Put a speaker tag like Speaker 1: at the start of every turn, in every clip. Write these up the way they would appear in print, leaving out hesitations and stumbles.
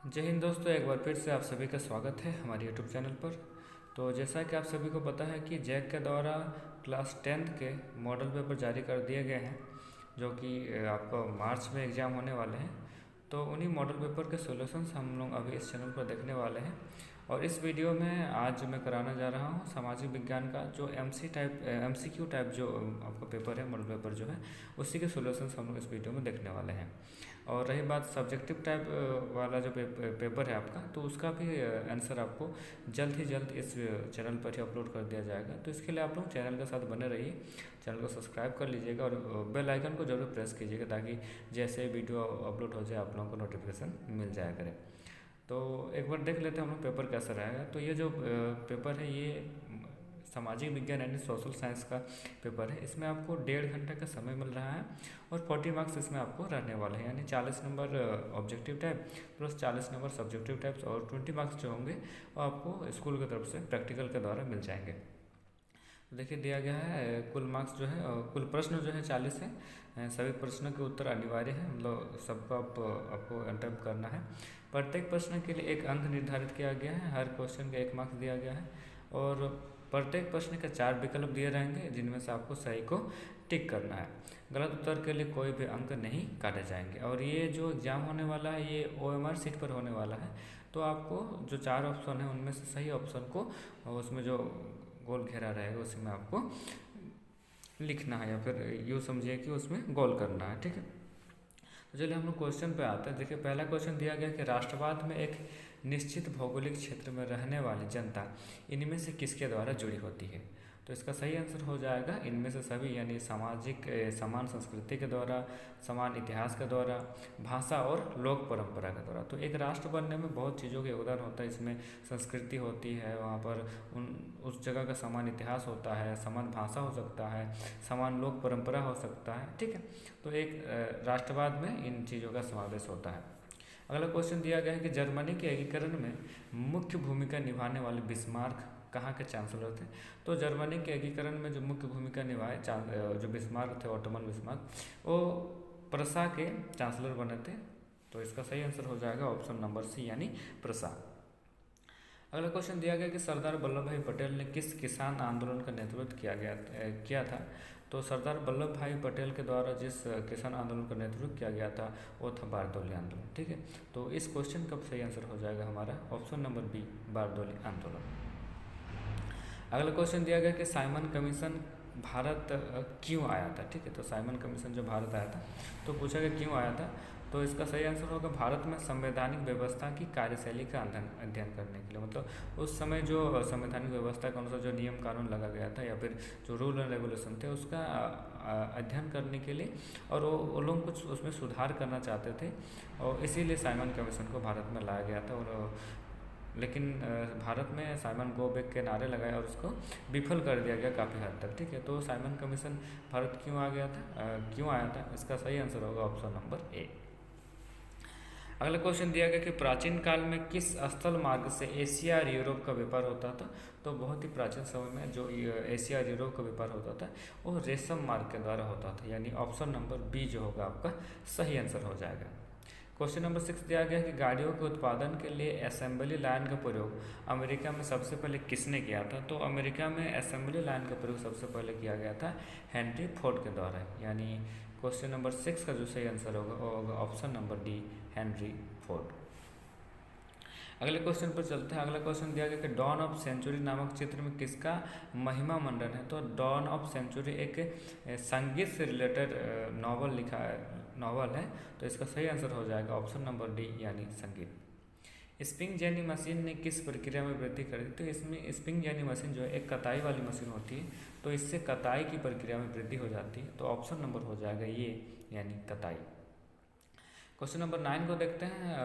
Speaker 1: जय हिंद दोस्तों, एक बार फिर से आप सभी का स्वागत है हमारे यूट्यूब चैनल पर। तो जैसा कि आप सभी को पता है कि जैक के द्वारा क्लास 10th के मॉडल पेपर जारी कर दिए गए हैं, जो कि आपको मार्च में एग्ज़ाम होने वाले हैं। तो उन्हीं मॉडल पेपर के सॉल्यूशंस हम लोग अभी इस चैनल पर देखने वाले हैं। और इस वीडियो में आज मैं कराना जा रहा हूँ सामाजिक विज्ञान का जो MCQ टाइप जो आपका पेपर है, मॉडल पेपर जो है, उसी के सॉल्यूशंस हम लोग इस वीडियो में देखने वाले हैं। और रही बात सब्जेक्टिव टाइप वाला जो पेपर है आपका, तो उसका भी आंसर आपको जल्द ही जल्द इस चैनल पर ही अपलोड कर दिया जाएगा। तो इसके लिए आप लोग चैनल के साथ बने रहिए, चैनल को सब्सक्राइब कर लीजिएगा और बेल आइकन को जरूर प्रेस कीजिएगा, ताकि जैसे वीडियो अपलोड हो जाए आप लोगों को नोटिफिकेशन मिल जाया करे। तो एक बार देख लेते हैं हम लोग पेपर कैसा रहेगा। तो ये जो पेपर है, ये सामाजिक विज्ञान यानी सोशल साइंस का पेपर है। इसमें आपको 1.5 घंटे का समय मिल रहा है और 40 मार्क्स इसमें आपको रहने वाले हैं, यानी 40 number objective type plus 40 number subjective types, और 20 मार्क्स जो होंगे वो आपको स्कूल की तरफ से प्रैक्टिकल के द्वारा मिल जाएंगे। तो देखिए दिया गया है कुल मार्क्स जो है, कुल प्रश्न जो है 40 है। सभी प्रश्नों के उत्तर अनिवार्य है, मतलब सबको आपको अटेम्प्ट करना है। प्रत्येक प्रश्न के लिए एक अंक निर्धारित किया गया है, हर क्वेश्चन का 1 मार्क्स दिया गया है और प्रत्येक प्रश्न के 4 विकल्प दिए रहेंगे, जिनमें से आपको सही को टिक करना है। गलत उत्तर के लिए कोई भी अंक नहीं काटे जाएंगे। और ये जो एग्ज़ाम होने वाला है, ये OMR सीट पर होने वाला है। तो आपको जो 4 ऑप्शन है उनमें से सही ऑप्शन को उसमें जो गोल घेरा रहेगा उसी में आपको लिखना है, या फिर यूँ समझिए कि उसमें गोल करना है। ठीक है, तो चलिए हम लोग क्वेश्चन पे आते हैं। देखिए पहला क्वेश्चन दिया गया कि राष्ट्रवाद में एक निश्चित भौगोलिक क्षेत्र में रहने वाली जनता इनमें से किसके द्वारा जुड़ी होती है। तो इसका सही आंसर हो जाएगा इनमें से सभी, यानी सामाजिक समान संस्कृति के द्वारा, समान इतिहास के द्वारा, भाषा और लोक परंपरा के द्वारा। तो एक राष्ट्र बनने में बहुत चीज़ों का योगदान होता है। इसमें संस्कृति होती है, वहाँ पर उस जगह का समान इतिहास होता है, समान भाषा हो सकता है, समान लोक परंपरा हो सकता है। ठीक है, तो एक राष्ट्रवाद में इन चीज़ों का समावेश होता है। अगला क्वेश्चन दिया गया है कि जर्मनी के एकीकरण में मुख्य भूमिका निभाने वाले बिस्मार्क कहाँ के चांसलर थे। तो जर्मनी के एकीकरण में जो मुख्य भूमिका निभाए जो बिस्मार्क थे, ऑटोमन बिस्मार्क, वो प्रसा के चांसलर बने थे। तो इसका सही आंसर हो जाएगा ऑप्शन नंबर सी, यानी प्रसा। अगला क्वेश्चन दिया गया कि सरदार वल्लभ भाई पटेल ने किस किसान आंदोलन का नेतृत्व किया था। तो सरदार वल्लभ भाई पटेल के द्वारा जिस किसान आंदोलन का नेतृत्व किया गया था वो था बारदौली आंदोलन। ठीक है, तो इस क्वेश्चन का सही आंसर हो जाएगा हमारा ऑप्शन नंबर बी, बारदौली आंदोलन। अगला क्वेश्चन दिया गया कि साइमन कमीशन भारत क्यों आया था। ठीक है, तो साइमन कमीशन जो भारत आया था, तो पूछा गया क्यों आया था। तो इसका सही आंसर होगा भारत में संवैधानिक व्यवस्था की कार्यशैली का अध्ययन करने के लिए। मतलब उस समय जो संवैधानिक व्यवस्था के अनुसार जो नियम कानून लगा गया था, या फिर जो रूल एंड रेगुलेशन थे, उसका अध्ययन करने के लिए, और वो लोग कुछ उसमें सुधार करना चाहते थे, और इसीलिए साइमन कमीशन को भारत में लाया गया था। और लेकिन भारत में साइमन गो बैक के नारे लगाए और उसको विफल कर दिया गया काफ़ी हद तक। ठीक है, तो साइमन कमीशन भारत क्यों क्यों आया था, इसका सही आंसर होगा ऑप्शन नंबर ए। अगला क्वेश्चन दिया गया कि प्राचीन काल में किस स्थल मार्ग से एशिया और यूरोप का व्यापार होता था। तो बहुत ही प्राचीन समय में जो एशिया और यूरोप का व्यापार होता था वो रेशम मार्ग के द्वारा होता था, यानी ऑप्शन नंबर बी जो होगा आपका सही आंसर हो जाएगा। क्वेश्चन नंबर 6 दिया गया कि गाड़ियों के उत्पादन के लिए असेंबली लाइन का प्रयोग अमेरिका में सबसे पहले किसने किया था। तो अमेरिका में असेंबली लाइन का प्रयोग सबसे पहले किया गया था हेनरी फोर्ड के द्वारा, यानी क्वेश्चन नंबर 6 का जो सही आंसर होगा वो होगा option number D, Henry Ford. अगले क्वेश्चन पर चलते हैं। अगला क्वेश्चन दिया गया कि डॉन ऑफ सेंचुरी नामक चित्र में किसका महिमा मंडन है। तो डॉन ऑफ सेंचुरी एक संगीत से रिलेटेड नॉवल है। तो इसका सही आंसर हो जाएगा ऑप्शन नंबर डी, यानी संगीत। स्प्रिंग जेनी मशीन ने किस प्रक्रिया में वृद्धि कर दी। तो इसमें स्प्रिंग जेनी मशीन जो है एक कताई वाली मशीन होती है, तो इससे कताई की प्रक्रिया में वृद्धि हो जाती है। तो ऑप्शन नंबर हो जाएगा ये, यानी कताई। क्वेश्चन नंबर 9 को देखते हैं।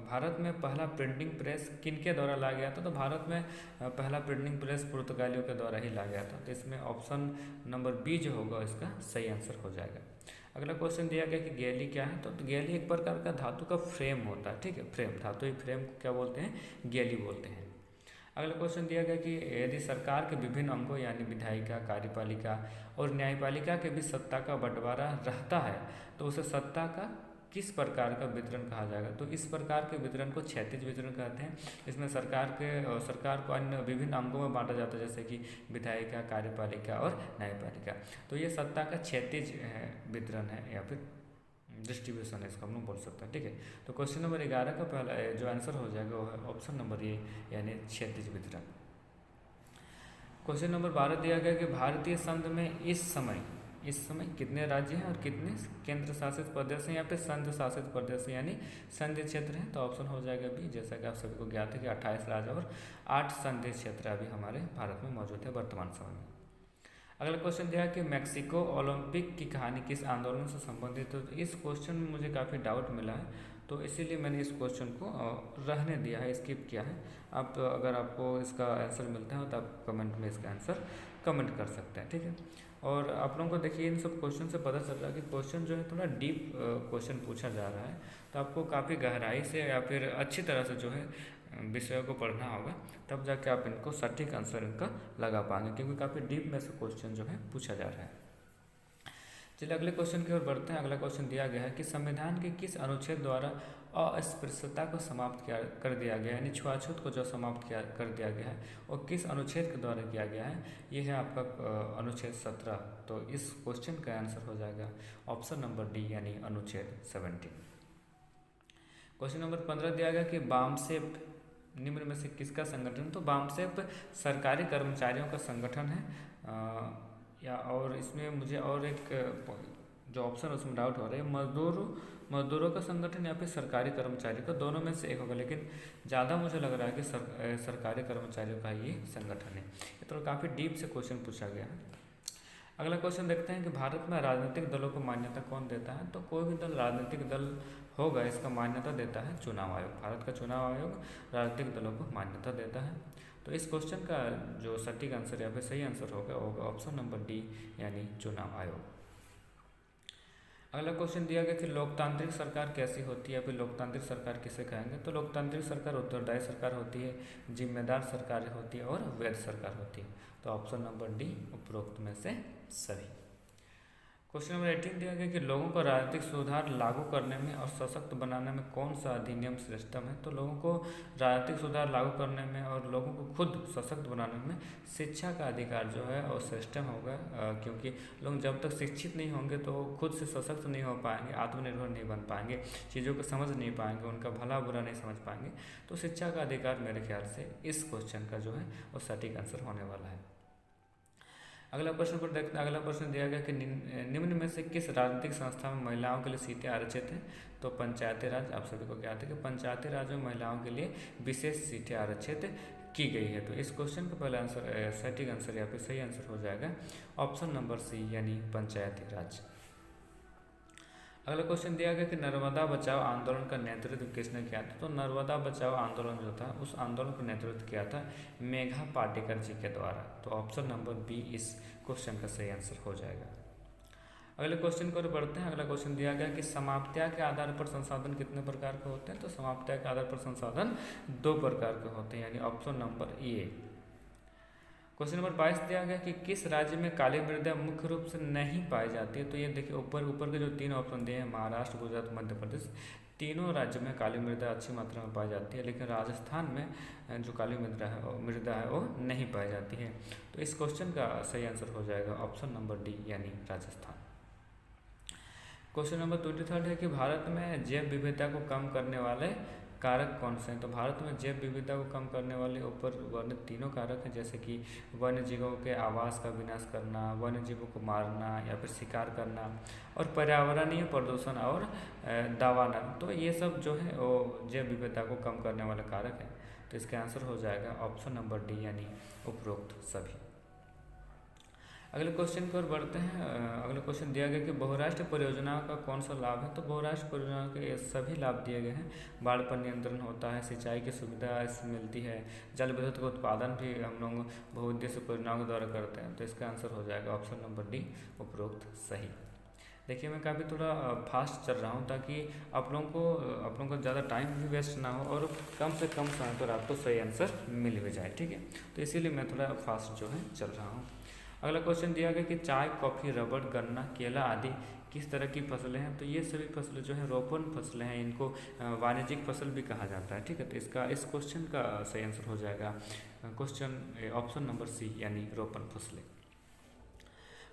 Speaker 1: भारत में पहला प्रिंटिंग प्रेस किनके द्वारा लाया गया था। तो भारत में पहला प्रिंटिंग प्रेस पुर्तगालियों के द्वारा ही लाया गया था। तो इसमें ऑप्शन नंबर बी जो होगा इसका सही आंसर हो जाएगा। अगला क्वेश्चन दिया गया कि गैली क्या है। तो गैली एक प्रकार का धातु का फ्रेम होता है। ठीक है, फ्रेम, धातु ही फ्रेम को क्या बोलते हैं, गैली बोलते हैं। अगला क्वेश्चन दिया गया कि यदि सरकार के विभिन्न अंगों यानी विधायिका, कार्यपालिका और न्यायपालिका के बीच सत्ता का बंटवारा रहता है तो उसे सत्ता का किस प्रकार का वितरण कहा जाएगा? तो इस प्रकार के वितरण को क्षैतिज वितरण कहते हैं। इसमें सरकार को अन्य विभिन्न अंगों में बांटा जाता है, जैसे कि विधायिका, कार्यपालिका और न्यायपालिका। तो ये सत्ता का क्षैतिज वितरण है या फिर डिस्ट्रीब्यूशन है, इसको हम लोग बोल सकते हैं। ठीक है, तो क्वेश्चन नंबर 11 का पहला जो आंसर हो जाएगा वो है ऑप्शन नंबर ए यानी क्षैतिज वितरण। क्वेश्चन नंबर 12 दिया गया कि भारतीय संघ में इस समय कितने राज्य हैं और कितने केंद्र शासित प्रदेश हैं या फिर संघ शासित प्रदेश हैं यानी संघीय क्षेत्र हैं? तो ऑप्शन हो जाएगा बी, जैसा कि आप सभी को ज्ञात है कि 28 राज्य और 8 संघीय क्षेत्र अभी हमारे भारत में मौजूद है वर्तमान समय में। अगला क्वेश्चन दिया कि मैक्सिको ओलंपिक की कहानी किस आंदोलन से संबंधित है? तो इस क्वेश्चन में मुझे काफ़ी डाउट मिला है, तो इसीलिए मैंने इस क्वेश्चन को रहने दिया है, स्किप किया है। आप अगर आपको इसका आंसर मिलता है तो आप कमेंट में इसका आंसर कमेंट कर सकते हैं। ठीक है, और आप लोगों को देखिए इन सब क्वेश्चन से पता चल रहा है कि क्वेश्चन जो है थोड़ा डीप क्वेश्चन पूछा जा रहा है, तो आपको काफ़ी गहराई से या फिर अच्छी तरह से जो है विषयों को पढ़ना होगा, तब जाके आप इनको सटीक आंसर इनका लगा पाएंगे, क्योंकि काफ़ी डीप में से क्वेश्चन जो है पूछा जा रहा है। चलिए अगले क्वेश्चन की ओर बढ़ते हैं। अगला क्वेश्चन दिया गया है कि संविधान के किस अनुच्छेद द्वारा अस्पृश्यता को समाप्त कर दिया गया है, यानी छुआछूत को जो समाप्त कर दिया गया है और किस अनुच्छेद के द्वारा किया गया है? ये है आपका अनुच्छेद 17। तो इस क्वेश्चन का आंसर हो जाएगा ऑप्शन नंबर डी यानी अनुच्छेद 17। क्वेश्चन नंबर 15 दिया गया कि बामसेफ निम्न में से किसका संगठन? तो बामसेफ सरकारी कर्मचारियों का संगठन है या और इसमें मुझे और एक जो ऑप्शन है उसमें डाउट हो रहा है, मजदूरों का संगठन या फिर सरकारी कर्मचारी का, दोनों में से एक होगा, लेकिन ज़्यादा मुझे लग रहा है कि सरकारी कर्मचारियों का ये संगठन है। ये तो काफ़ी डीप से क्वेश्चन पूछा गया है। अगला क्वेश्चन देखते हैं कि भारत में राजनीतिक दलों को मान्यता कौन देता है? तो कोई भी दल राजनीतिक दल होगा इसका मान्यता देता है चुनाव आयोग। भारत का चुनाव आयोग राजनीतिक दलों को मान्यता देता है। तो इस क्वेश्चन का जो सटीक आंसर या फिर सही आंसर होगा ऑप्शन नंबर डी यानी चुनाव आयोग। अगला क्वेश्चन दिया गया कि लोकतांत्रिक सरकार कैसी होती है या फिर लोकतांत्रिक सरकार किसे कहेंगे? तो लोकतांत्रिक सरकार उत्तरदायी सरकार होती है, जिम्मेदार सरकार होती है और वैध सरकार होती है। तो ऑप्शन नंबर डी उपरोक्त में से सभी। क्वेश्चन नंबर 18 दिया गया कि लोगों को राजनीतिक सुधार लागू करने में और सशक्त बनाने में कौन सा अधिनियम श्रेष्ठतम है? तो लोगों को राजनीतिक सुधार लागू करने में और लोगों को खुद सशक्त बनाने में शिक्षा का अधिकार जो है वो श्रेष्ठतम होगा, क्योंकि लोग जब तक शिक्षित नहीं होंगे तो खुद से सशक्त नहीं हो पाएंगे, आत्मनिर्भर नहीं बन पाएंगे, चीज़ों को समझ नहीं पाएंगे, उनका भला बुरा नहीं समझ पाएंगे। तो शिक्षा का अधिकार मेरे ख्याल से इस क्वेश्चन का जो है वो सटीक आंसर होने वाला है। अगला प्रश्न पर देखते हैं। अगला प्रश्न दिया गया कि निम्न में से किस राजनीतिक संस्था में महिलाओं के लिए सीटें आरक्षित हैं? तो पंचायती राज, आप सभी को ज्ञात है कि पंचायती राज में महिलाओं के लिए विशेष सीटें आरक्षित की गई है। तो इस क्वेश्चन का पहला आंसर सटीक आंसर या फिर सही आंसर हो जाएगा ऑप्शन नंबर सी यानी पंचायती राज। अगला क्वेश्चन दिया गया कि नर्मदा बचाओ आंदोलन का नेतृत्व किसने किया था? तो नर्मदा बचाओ आंदोलन जो था उस आंदोलन का नेतृत्व किया था मेघा पाटेकर जी के द्वारा। तो ऑप्शन नंबर बी इस क्वेश्चन का सही आंसर हो जाएगा। अगले क्वेश्चन को बढ़ते हैं। अगला क्वेश्चन दिया गया कि समाप्त्या के आधार पर संसाधन कितने प्रकार के होते हैं? तो समाप्त्या के आधार पर संसाधन 2 प्रकार के होते हैं, यानी option number A. Question number 22 दिया गया कि किस राज्य में काली मृदा मुख्य रूप से नहीं पाई जाती है? तो ये देखिए ऊपर के जो 3 ऑप्शन दिए हैं, महाराष्ट्र, गुजरात, मध्य प्रदेश, तीनों राज्यों में काली मृदा अच्छी मात्रा में पाई जाती है, लेकिन राजस्थान में जो काली मृदा है वो नहीं पाई जाती है। तो इस क्वेश्चन का सही आंसर हो जाएगा ऑप्शन नंबर डी यानी राजस्थान। क्वेश्चन नंबर 23 है कि भारत में जैव विविधता को कम करने वाले कारक कौन से हैं? तो भारत में जैव विविधता को कम करने वाले ऊपर वर्णित तीनों कारक हैं, जैसे कि वन्य जीवों के आवास का विनाश करना, वन्य जीवों को मारना या फिर शिकार करना, और पर्यावरणीय प्रदूषण और दावानल। तो ये सब जो है वो जैव विविधता को कम करने वाले कारक हैं। तो इसका आंसर हो जाएगा ऑप्शन नंबर डी यानी उपरोक्त सभी। अगले क्वेश्चन की ओर बढ़ते हैं। अगला क्वेश्चन दिया गया कि बहुराष्ट्रीय परियोजनाओं का कौन सा लाभ है? तो बहुराष्ट्रीय परियोजनाओं के सभी लाभ दिए गए हैं। बाढ़ पर नियंत्रण होता है, सिंचाई की सुविधा इससे मिलती है, जल विद्युत का उत्पादन भी हम लोग बहुउद्देश्य परियोजनाओं के द्वारा करते हैं। तो इसका आंसर हो जाएगा ऑप्शन नंबर डी उपरोक्त सही। देखिए मैं काफ़ी थोड़ा फास्ट चल रहा हूँ ताकि आप लोगों को ज़्यादा टाइम भी वेस्ट ना हो और कम से कम समय पर आपको सही आंसर मिल भी जाए, ठीक है। तो इसीलिए मैं थोड़ा फास्ट जो है चल रहा हूँ। अगला क्वेश्चन दिया गया कि चाय, कॉफ़ी, रबड़, गन्ना, केला आदि किस तरह की फसलें हैं। तो ये सभी फसलें जो है रोपण फसलें हैं, इनको वाणिज्यिक फसल भी कहा जाता है। ठीक है, तो इस क्वेश्चन का सही आंसर हो जाएगा क्वेश्चन ऑप्शन नंबर सी यानी रोपण फसलें।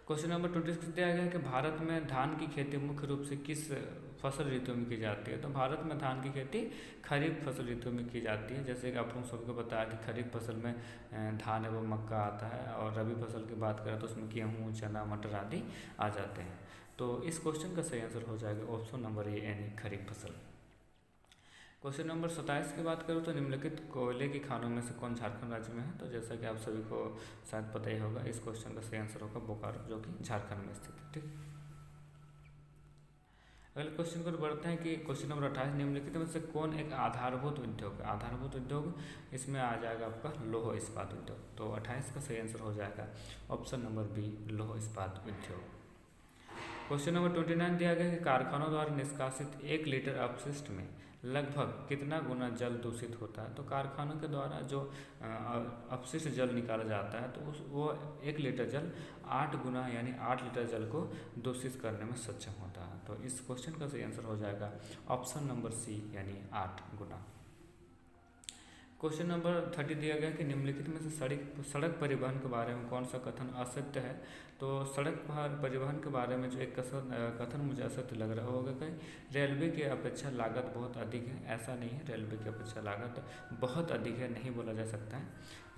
Speaker 1: क्वेश्चन नंबर 26 दिया गया है कि भारत में धान की खेती मुख्य रूप से किस फसल ऋतु में की जाती है। तो भारत में धान की खेती खरीफ फसल ऋतु में की जाती है। जैसे कि आप लोग सबको पता है कि खरीफ फसल में धान एवं मक्का आता है, और रबी फसल की बात करें तो उसमें गेहूँ, चना, मटर आदि आ जाते हैं। तो इस क्वेश्चन का सही आंसर हो जाएगा ऑप्शन नंबर ए यानी खरीफ फसल। क्वेश्चन नंबर 27 की बात करूँ तो निम्नलिखित कोयले की खानों में से कौन झारखंड राज्य में है। तो जैसा कि आप सभी को शायद पता ही होगा, इस क्वेश्चन का सही आंसर होगा बोकारो, जो कि झारखंड में स्थित है। ठीक, अगले क्वेश्चन पर बढ़ते हैं कि क्वेश्चन नंबर 28, निम्नलिखित में से कौन एक आधारभूत उद्योग। आधारभूत उद्योग इसमें आ जाएगा आपका लौह इस्पात उद्योग। तो 28 का सही आंसर हो जाएगा ऑप्शन नंबर बी लौह इस्पात उद्योग। क्वेश्चन नंबर 29 दिया गया कि कारखानों द्वारा निष्कासित 1 लीटर अपशिष्ट में लगभग कितना गुना जल दूषित होता है। तो कारखानों के द्वारा जो अपशिष्ट जल निकाला जाता है, तो वो 1 लीटर जल 8 गुना यानी 8 लीटर जल को दूषित करने में सक्षम होता है। तो इस क्वेश्चन का सही आंसर हो जाएगा ऑप्शन नंबर सी यानी 8 गुना। क्वेश्चन नंबर 30 दिया गया कि निम्नलिखित में से सड़क परिवहन के बारे में कौन सा कथन असत्य है। तो सड़क परिवहन के बारे में जो एक कथन मुझे असत्य लग रहा होगा कि रेलवे की अपेक्षा लागत बहुत अधिक है। ऐसा नहीं है, रेलवे की अपेक्षा लागत बहुत अधिक है नहीं बोला जा सकता है।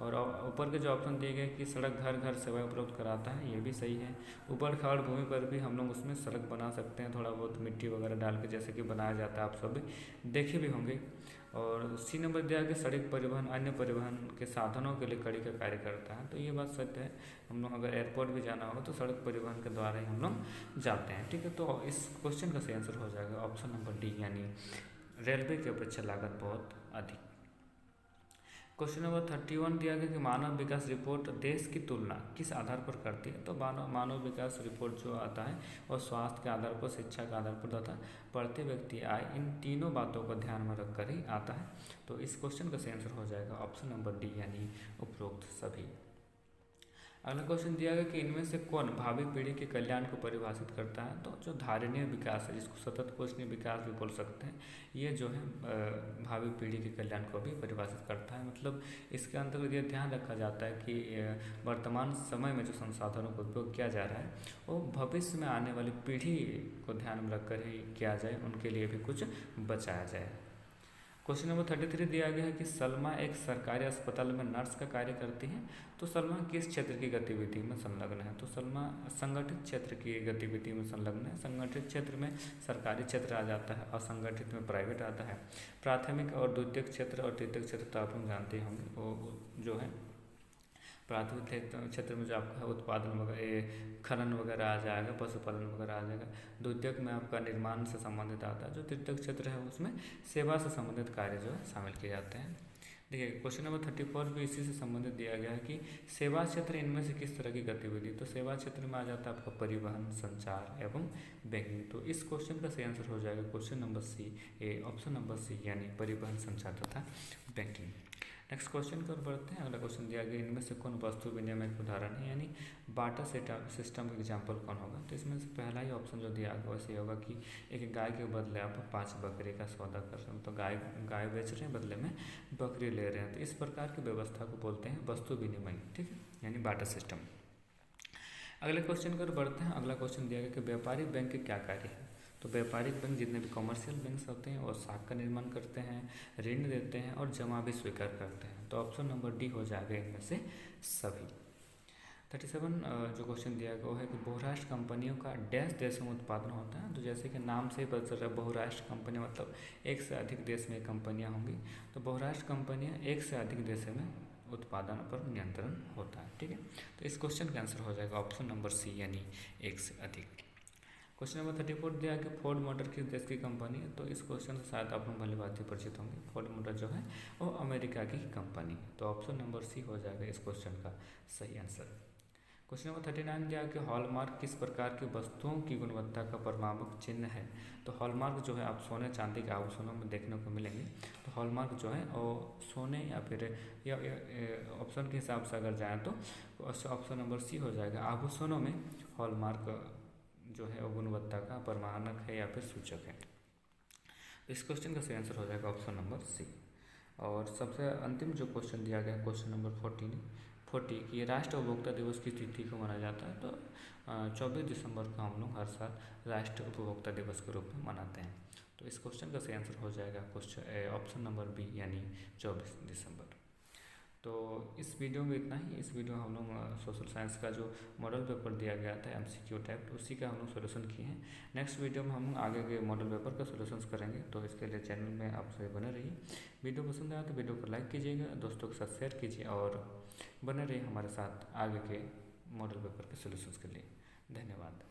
Speaker 1: और ऊपर के जो ऑप्शन दिए गए कि सड़क घर घर सेवाएं उपलब्ध कराता है, ये भी सही है। ऊपर खाड़ भूमि पर भी हम लोग उसमें सड़क बना सकते हैं, थोड़ा बहुत मिट्टी वगैरह डाल के, जैसे कि बनाया जाता है, आप सब देखे भी होंगे। और सी नंबर दिया कि सड़क परिवहन अन्य परिवहन के साधनों के लिए कड़ी का कार्य करता है। तो ये बात सत्य है। हम लोग अगर एयरपोर्ट भी जाना होगा तो सड़क परिवहन के द्वारा ही हम लोग जाते हैं। ठीक है, तो इस क्वेश्चन का सही आंसर हो जाएगा ऑप्शन नंबर डी यानी रेलवे की अपेक्षा लागत बहुत अधिक। क्वेश्चन नंबर 31 दिया गया कि मानव विकास रिपोर्ट देश की तुलना किस आधार पर करती है। तो मानव विकास रिपोर्ट जो आता है वो स्वास्थ्य के आधार पर, शिक्षा के आधार पर तथा बढ़ते व्यक्ति आय, इन तीनों बातों को ध्यान में रखकर ही आता है। तो इस क्वेश्चन का सही आंसर हो जाएगा ऑप्शन नंबर डी यानी उपरोक्त सभी। अगला क्वेश्चन दिया गया कि इनमें से कौन भावी पीढ़ी के कल्याण को परिभाषित करता है। तो जो धारणीय विकास है, जिसको सतत पोषणीय विकास भी बोल सकते हैं, ये जो है भावी पीढ़ी के कल्याण को भी परिभाषित करता है। मतलब इसके अंतर्गत ये ध्यान रखा जाता है कि वर्तमान समय में जो संसाधनों का उपयोग किया जा रहा है वो भविष्य में आने वाली पीढ़ी को ध्यान में रखकर ही किया जाए, उनके लिए भी कुछ बचाया जाए। क्वेश्चन नंबर 33 दिया गया है कि सलमा एक सरकारी अस्पताल में नर्स का कार्य करती हैं। तो सलमा किस क्षेत्र की गतिविधि में संलग्न है। तो सलमा संगठित क्षेत्र की गतिविधि में संलग्न है। संगठित क्षेत्र में सरकारी क्षेत्र आ जाता है, असंगठित में प्राइवेट आता है। प्राथमिक और द्वितीयक क्षेत्र और तृतीयक क्षेत्र तो आप लोग जानते होंगे, वो जो है प्राथमिक क्षेत्र में जो आपका उत्पादन वगैरह, खनन वगैरह आ जाएगा, पशुपालन वगैरह आ जाएगा। द्वितीयक में आपका निर्माण से संबंधित आता है। जो तृतीयक क्षेत्र है उसमें सेवा से संबंधित कार्य जो है शामिल किए जाते हैं। देखिए क्वेश्चन नंबर 34 भी इसी से संबंधित दिया गया है कि सेवा क्षेत्र इनमें से किस तरह की गतिविधि। तो सेवा क्षेत्र में आ जाता है आपका परिवहन, संचार एवं बैंकिंग। तो इस क्वेश्चन का सही आंसर हो जाएगा question number C A option number C यानी परिवहन, संचार तथा बैंकिंग। नेक्स्ट क्वेश्चन की ओर बढ़ते हैं। अगला क्वेश्चन दिया गया इनमें से कौन वस्तु विनिमय का उदाहरण है, यानी बाटा सिस्टम का एग्जाम्पल कौन होगा। तो इसमें से पहला ही ऑप्शन जो दिया गया वैसे होगा कि एक गाय के बदले आप 5 बकरी का सौदा कर रहे हैं। तो गाय बेच रहे हैं, बदले में बकरी ले रहे हैं। तो इस प्रकार की व्यवस्था को बोलते हैं वस्तु विनिमय, ठीक है, यानी बाटा सिस्टम। अगले क्वेश्चन की ओर बढ़ते हैं। अगला क्वेश्चन दिया गया कि व्यापारिक बैंक के क्या कार्य है। तो व्यापारिक बैंक जितने भी कमर्शियल बैंक होते हैं वो साख का निर्माण करते हैं, ऋण देते हैं और जमा भी स्वीकार करते हैं। तो ऑप्शन नंबर डी हो जाएगा इनमें से सभी। 37 जो क्वेश्चन दिया गया वो है कि बहुराष्ट्र कंपनियों का डैश देशों में उत्पादन होता है। तो जैसे कि नाम से ही पता चल रहा है बहुराष्ट्र कंपनी मतलब एक से अधिक देश में कंपनियाँ होंगी। तो बहुराष्ट्र कंपनियाँ एक से अधिक देशों में उत्पादन पर नियंत्रण होता है, ठीक है। तो इस क्वेश्चन का आंसर हो जाएगा ऑप्शन नंबर सी यानी एक से अधिक। क्वेश्चन नंबर 34 दिया कि फोर्ड मोटर किस देश की कंपनी है। तो इस क्वेश्चन से शायद आप लोग भली भांति परिचित होंगे। फोर्ड मोटर जो है वो अमेरिका की कंपनी है। तो ऑप्शन नंबर सी हो जाएगा इस क्वेश्चन का सही आंसर। क्वेश्चन नंबर 39 दिया कि हॉलमार्क किस प्रकार की वस्तुओं की गुणवत्ता का प्रमाणक चिन्ह है। तो हॉलमार्क जो है आप सोने चांदी के आभूषणों में देखने को मिलेंगे। तो हॉलमार्क जो है वो सोने या फिर ऑप्शन के हिसाब से अगर जाएँ तो ऑप्शन नंबर सी हो जाएगा। आभूषणों में हॉलमार्क जो है वो गुणवत्ता का प्रमाणक है या फिर सूचक है। इस क्वेश्चन का सही आंसर हो जाएगा ऑप्शन नंबर सी। और सबसे अंतिम जो क्वेश्चन दिया गया क्वेश्चन नंबर 40 कि राष्ट्रीय उपभोक्ता दिवस की तिथि को मनाया जाता है। तो 24 दिसंबर को हम लोग हर साल राष्ट्रीय उपभोक्ता दिवस के रूप में मनाते हैं। तो इस क्वेश्चन का सही आंसर हो जाएगा ऑप्शन नंबर बी यानी 24 दिसंबर। तो इस वीडियो में इतना ही। इस वीडियो में हम लोग सोशल साइंस का जो मॉडल पेपर दिया गया था MCQ टाइप, उसी का हम लोग सोल्यूशन किए हैं। नेक्स्ट वीडियो में हम आगे के मॉडल पेपर का सोल्यूशंस करेंगे। तो इसके लिए चैनल में आप सभी बने रहिए। वीडियो पसंद आया तो वीडियो को लाइक कीजिएगा, दोस्तों के साथ शेयर कीजिए और बने रहिए हमारे साथ आगे के मॉडल पेपर के सोल्यूशंस के लिए। धन्यवाद।